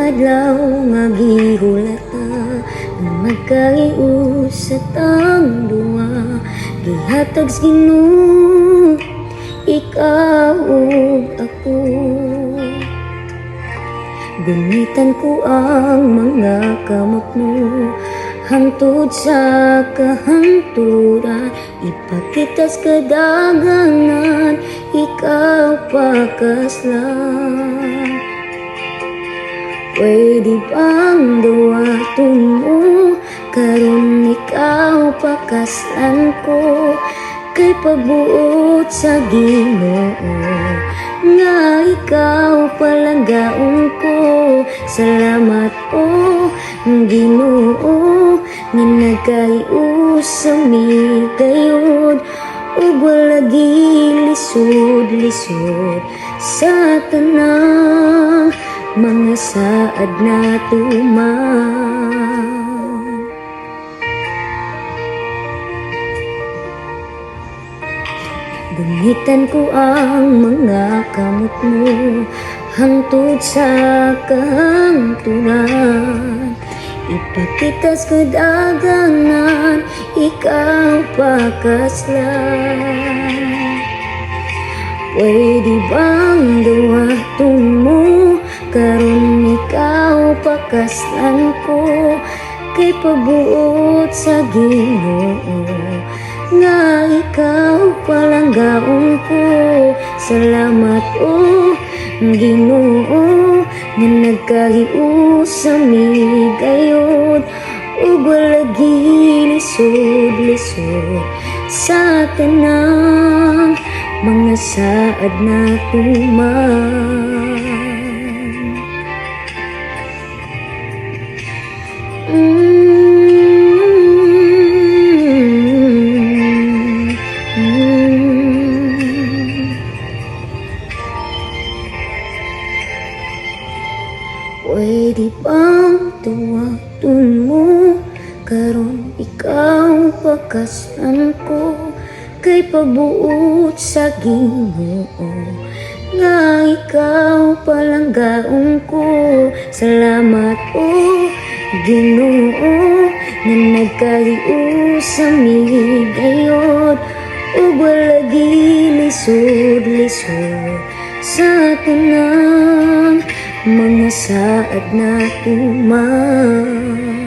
adlaw nga gihulata nga magkaiusat ang duha, gihatag sa Ginoo ikaw ug ako. Gunitan ko ang mga kamot mo hangtod sa kahangturan, ipakita sa kadagangan ikaw pakaslan. Pwede bang duwaton mo karon ikaw pakaslan ko, kay pagbuot sa Ginoo nga ikaw palanggaon ko. Salamat o Ginoo nga nagkaius sa mi gayud, ug wala gilisod-lisod sa tanang mga saad na tuman. Gunitan ko ang mga kamot mo hangtod sa kahangturan, ipakita sa kadagangan ikaw pakaslan. Pwede bang duwaton mo karon ikaw pakaslan ko, kay pabuot sa Ginoo nga ikaw palanggaon ko. Salamat o Ginoo nga nagkahius sa mi gayud, ug wala gilisod-lisod sa tanang mga saad na tuman. Pwede bang tuwaton mo karon ikaw pakaslan ko, kay pagbuot sa Ginoo nga ikaw palanggaon ko. Salamat o Ginoo nga nagkahius sa mi gayud, ug wala gilisod-lisod sa tanang mga saad na tuman.